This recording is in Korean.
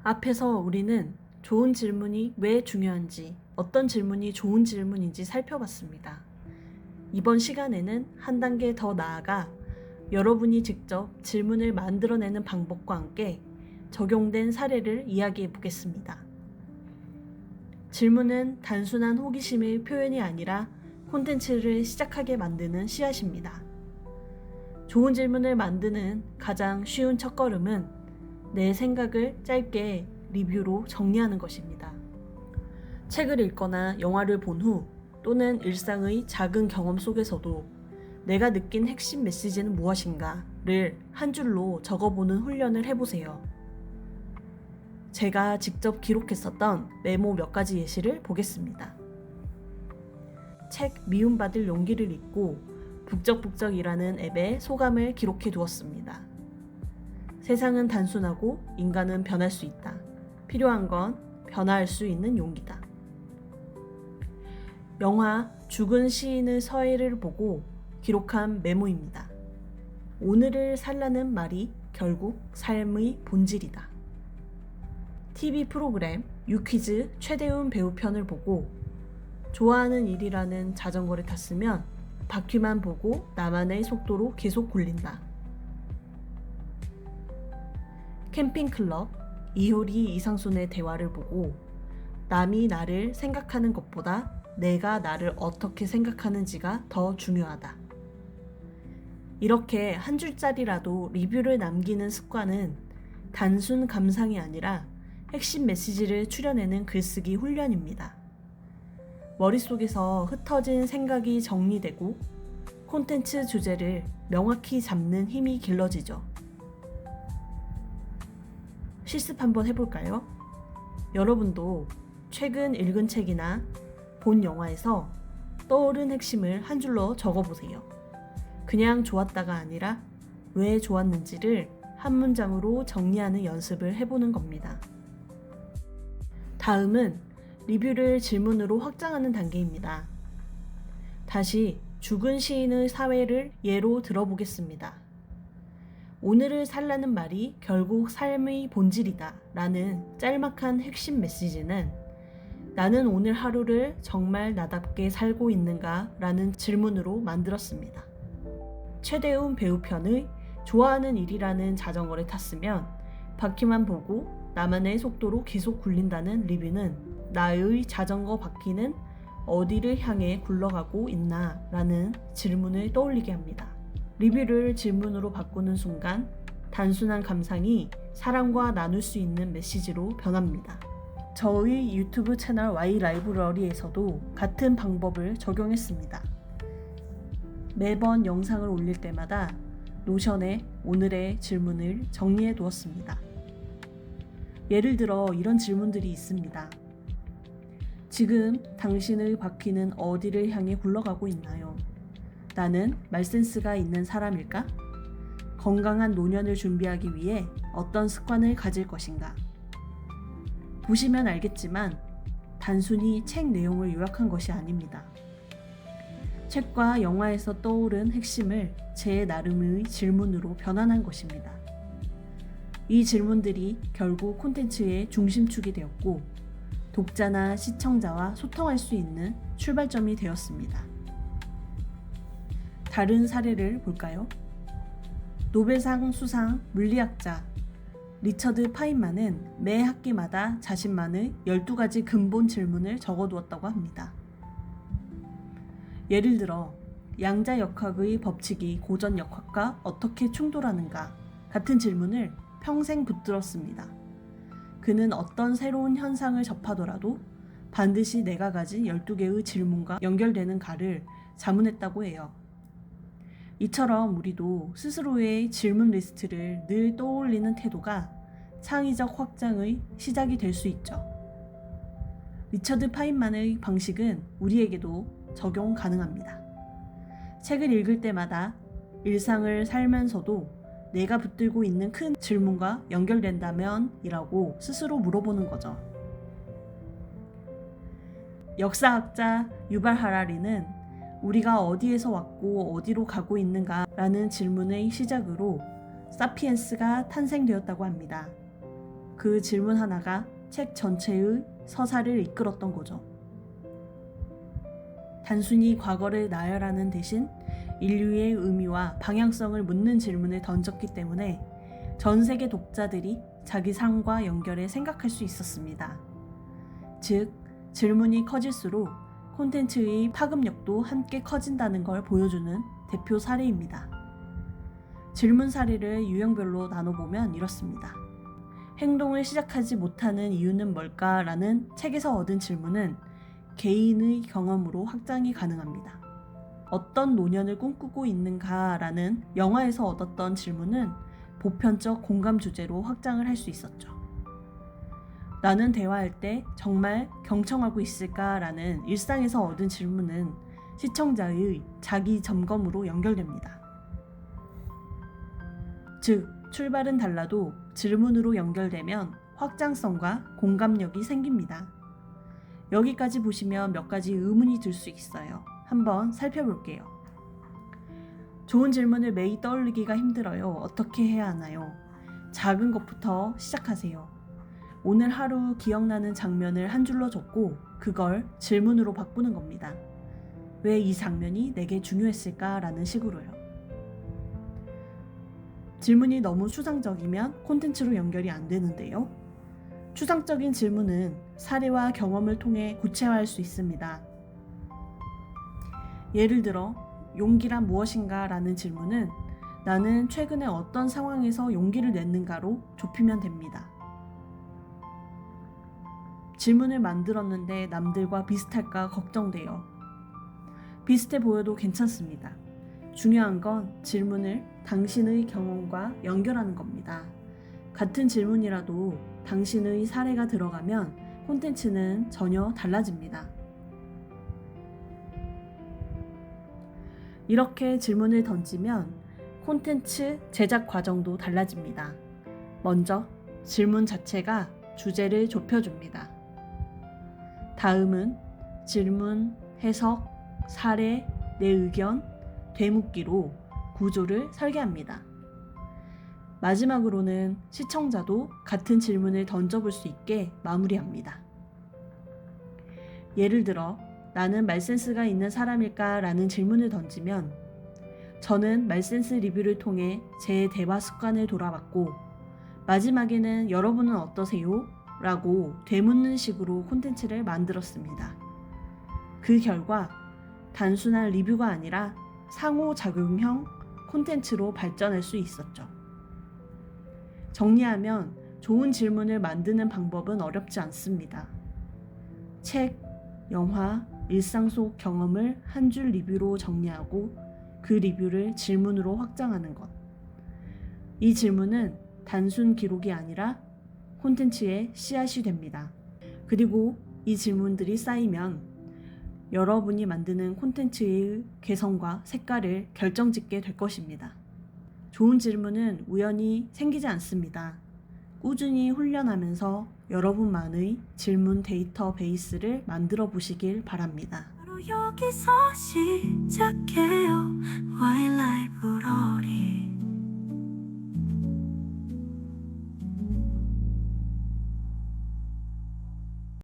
앞에서 우리는 좋은 질문이 왜 중요한지, 어떤 질문이 좋은 질문인지 살펴봤습니다. 이번 시간에는 한 단계 더 나아가 여러분이 직접 질문을 만들어내는 방법과 함께 적용된 사례를 이야기해 보겠습니다. 질문은 단순한 호기심의 표현이 아니라 콘텐츠를 시작하게 만드는 씨앗입니다. 좋은 질문을 만드는 가장 쉬운 첫걸음은 내 생각을 짧게 리뷰로 정리하는 것입니다. 책을 읽거나 영화를 본 후 또는 일상의 작은 경험 속에서도 내가 느낀 핵심 메시지는 무엇인가를 한 줄로 적어보는 훈련을 해보세요. 제가 직접 기록했었던 메모 몇 가지 예시를 보겠습니다. 책 미움받을 용기를 읽고 북적북적이라는 앱에 소감을 기록해 두었습니다. 세상은 단순하고 인간은 변할 수 있다. 필요한 건 변화할 수 있는 용기다. 영화 죽은 시인의 서예를 보고 기록한 메모입니다. 오늘을 살라는 말이 결국 삶의 본질이다. TV 프로그램 유퀴즈 최대훈 배우 편을 보고 좋아하는 일이라는 자전거를 탔으면 바퀴만 보고 나만의 속도로 계속 굴린다. 캠핑클럽 이효리 이상순의 대화를 보고 남이 나를 생각하는 것보다 내가 나를 어떻게 생각하는지가 더 중요하다. 이렇게 한 줄짜리라도 리뷰를 남기는 습관은 단순 감상이 아니라 핵심 메시지를 추려내는 글쓰기 훈련입니다. 머릿속에서 흩어진 생각이 정리되고 콘텐츠 주제를 명확히 잡는 힘이 길러지죠. 실습 한번 해볼까요? 여러분도 최근 읽은 책이나 본 영화에서 떠오른 핵심을 한 줄로 적어보세요. 그냥 좋았다가 아니라 왜 좋았는지를 한 문장으로 정리하는 연습을 해보는 겁니다. 다음은 리뷰를 질문으로 확장하는 단계입니다. 다시 죽은 시인의 사회를 예로 들어보겠습니다. 오늘을 살라는 말이 결국 삶의 본질이다 라는 짤막한 핵심 메시지는 나는 오늘 하루를 정말 나답게 살고 있는가 라는 질문으로 만들었습니다. 최대훈 배우 편의 좋아하는 일이라는 자전거를 탔으면 바퀴만 보고 나만의 속도로 계속 굴린다는 리뷰는 나의 자전거 바퀴는 어디를 향해 굴러가고 있나 라는 질문을 떠올리게 합니다. 리뷰를 질문으로 바꾸는 순간 단순한 감상이 사람과 나눌 수 있는 메시지로 변합니다. 저의 유튜브 채널 Y 라이브러리에서도 같은 방법을 적용했습니다. 매번 영상을 올릴 때마다 노션에 오늘의 질문을 정리해 두었습니다. 예를 들어 이런 질문들이 있습니다. 지금 당신의 바퀴는 어디를 향해 굴러가고 있나요? 나는 말센스가 있는 사람일까? 건강한 노년을 준비하기 위해 어떤 습관을 가질 것인가? 보시면 알겠지만 단순히 책 내용을 요약한 것이 아닙니다. 책과 영화에서 떠오른 핵심을 제 나름의 질문으로 변환한 것입니다. 이 질문들이 결국 콘텐츠의 중심축이 되었고 독자나 시청자와 소통할 수 있는 출발점이 되었습니다. 다른 사례를 볼까요? 노벨상 수상 물리학자 리처드 파인만은 매 학기마다 자신만의 12가지 근본 질문을 적어두었다고 합니다. 예를 들어 양자역학의 법칙이 고전역학과 어떻게 충돌하는가 같은 질문을 평생 붙들었습니다. 그는 어떤 새로운 현상을 접하더라도 반드시 내가 가진 12개의 질문과 연결되는가를 자문했다고 해요. 이처럼 우리도 스스로의 질문 리스트를 늘 떠올리는 태도가 창의적 확장의 시작이 될 수 있죠. 리처드 파인만의 방식은 우리에게도 적용 가능합니다. 책을 읽을 때마다 일상을 살면서도 내가 붙들고 있는 큰 질문과 연결된다면? 이라고 스스로 물어보는 거죠. 역사학자 유발 하라리는 우리가 어디에서 왔고 어디로 가고 있는가 라는 질문의 시작으로 사피엔스가 탄생되었다고 합니다. 그 질문 하나가 책 전체의 서사를 이끌었던 거죠. 단순히 과거를 나열하는 대신 인류의 의미와 방향성을 묻는 질문을 던졌기 때문에 전 세계 독자들이 자기 삶과 연결해 생각할 수 있었습니다. 즉, 질문이 커질수록 콘텐츠의 파급력도 함께 커진다는 걸 보여주는 대표 사례입니다. 질문 사례를 유형별로 나눠보면 이렇습니다. 행동을 시작하지 못하는 이유는 뭘까라는 책에서 얻은 질문은 개인의 경험으로 확장이 가능합니다. 어떤 노년을 꿈꾸고 있는가라는 영화에서 얻었던 질문은 보편적 공감 주제로 확장을 할 수 있었죠. 나는 대화할 때 정말 경청하고 있을까라는 일상에서 얻은 질문은 시청자의 자기 점검으로 연결됩니다. 즉, 출발은 달라도 질문으로 연결되면 확장성과 공감력이 생깁니다. 여기까지 보시면 몇 가지 의문이 들 수 있어요. 한번 살펴볼게요. 좋은 질문을 매일 떠올리기가 힘들어요. 어떻게 해야 하나요? 작은 것부터 시작하세요. 오늘 하루 기억나는 장면을 한 줄로 적고 그걸 질문으로 바꾸는 겁니다. 왜 이 장면이 내게 중요했을까라는 식으로요. 질문이 너무 추상적이면 콘텐츠로 연결이 안 되는데요. 추상적인 질문은 사례와 경험을 통해 구체화할 수 있습니다. 예를 들어, 용기란 무엇인가? 라는 질문은 나는 최근에 어떤 상황에서 용기를 냈는가로 좁히면 됩니다. 질문을 만들었는데 남들과 비슷할까 걱정돼요. 비슷해 보여도 괜찮습니다. 중요한 건 질문을 당신의 경험과 연결하는 겁니다. 같은 질문이라도 당신의 사례가 들어가면 콘텐츠는 전혀 달라집니다. 이렇게 질문을 던지면 콘텐츠 제작 과정도 달라집니다. 먼저 질문 자체가 주제를 좁혀줍니다. 다음은 질문, 해석, 사례, 내 의견, 되묻기로 구조를 설계합니다. 마지막으로는 시청자도 같은 질문을 던져볼 수 있게 마무리합니다. 예를 들어, 나는 말센스가 있는 사람일까? 라는 질문을 던지면 저는 말센스 리뷰를 통해 제 대화 습관을 돌아봤고 마지막에는 여러분은 어떠세요? 라고 되묻는 식으로 콘텐츠를 만들었습니다. 그 결과 단순한 리뷰가 아니라 상호작용형 콘텐츠로 발전할 수 있었죠. 정리하면 좋은 질문을 만드는 방법은 어렵지 않습니다. 책, 영화, 일상 속 경험을 한 줄 리뷰로 정리하고 그 리뷰를 질문으로 확장하는 것. 이 질문은 단순 기록이 아니라 콘텐츠의 씨앗이 됩니다. 그리고 이 질문들이 쌓이면 여러분이 만드는 콘텐츠의 개성과 색깔을 결정짓게 될 것입니다. 좋은 질문은 우연히 생기지 않습니다. 꾸준히 훈련하면서 여러분만의 질문 데이터베이스를 만들어 보시길 바랍니다. 바로 여기서 시작해요. 와일라이브 러리